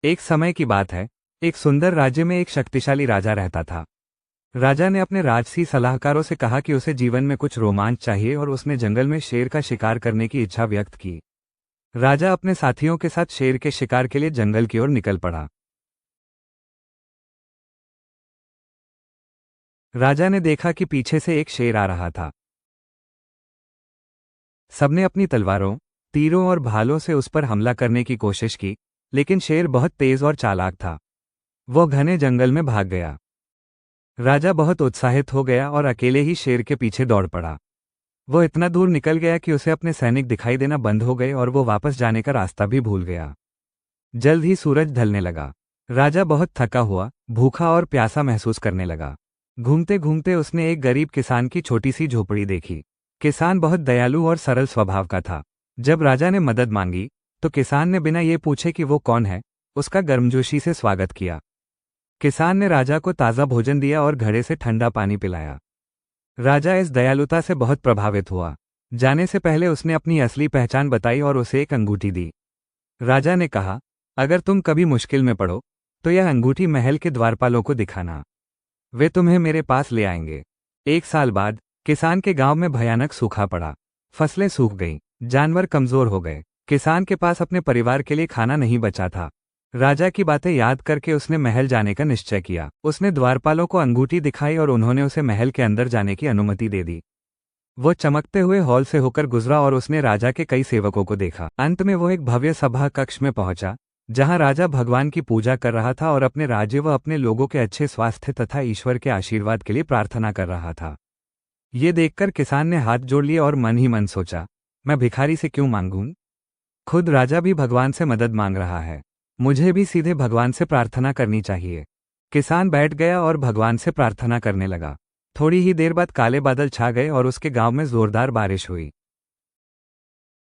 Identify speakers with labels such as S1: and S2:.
S1: एक समय की बात है। एक सुंदर राज्य में एक शक्तिशाली राजा रहता था। राजा ने अपने राजसी सलाहकारों से कहा कि उसे जीवन में कुछ रोमांच चाहिए और उसने जंगल में शेर का शिकार करने की इच्छा व्यक्त की। राजा अपने साथियों के साथ शेर के शिकार के लिए जंगल की ओर निकल पड़ा। राजा ने देखा कि पीछे से एक शेर आ रहा था। सबने अपनी तलवारों, तीरों और भालों से उस पर हमला करने की कोशिश की, लेकिन शेर बहुत तेज और चालाक था। वो घने जंगल में भाग गया। राजा बहुत उत्साहित हो गया और अकेले ही शेर के पीछे दौड़ पड़ा। वो इतना दूर निकल गया कि उसे अपने सैनिक दिखाई देना बंद हो गए और वो वापस जाने का रास्ता भी भूल गया। जल्द ही सूरज ढलने लगा। राजा बहुत थका हुआ, भूखा और प्यासा महसूस करने लगा। घूमते घूमते उसने एक गरीब किसान की छोटी सी झोपड़ी देखी। किसान बहुत दयालु और सरल स्वभाव का था। जब राजा ने मदद मांगी तो किसान ने बिना ये पूछे कि वो कौन है, उसका गर्मजोशी से स्वागत किया। किसान ने राजा को ताज़ा भोजन दिया और घड़े से ठंडा पानी पिलाया। राजा इस दयालुता से बहुत प्रभावित हुआ। जाने से पहले उसने अपनी असली पहचान बताई और उसे एक अंगूठी दी। राजा ने कहा, अगर तुम कभी मुश्किल में पड़ो तो यह अंगूठी महल के द्वारपालों को दिखाना। वे तुम्हें मेरे पास ले आएंगे। एक साल बाद किसान के गांव में भयानक सूखा पड़ा। फसलें सूख गईं, जानवर कमजोर हो गए। किसान के पास अपने परिवार के लिए खाना नहीं बचा था। राजा की बातें याद करके उसने महल जाने का निश्चय किया। उसने द्वारपालों को अंगूठी दिखाई और उन्होंने उसे महल के अंदर जाने की अनुमति दे दी। वो चमकते हुए हॉल से होकर गुजरा और उसने राजा के कई सेवकों को देखा। अंत में वो एक भव्य सभा कक्ष में पहुंचा, जहां राजा भगवान की पूजा कर रहा था और अपने राज्य व अपने लोगों के अच्छे स्वास्थ्य तथा ईश्वर के आशीर्वाद के लिए प्रार्थना कर रहा था। ये देखकर किसान ने हाथ जोड़ लिए और मन ही मन सोचा, मैं भिखारी से क्यों मांगूं? खुद राजा भी भगवान से मदद मांग रहा है, मुझे भी सीधे भगवान से प्रार्थना करनी चाहिए। किसान बैठ गया और भगवान से प्रार्थना करने लगा। थोड़ी ही देर बाद काले बादल छा गए और उसके गांव में जोरदार बारिश हुई।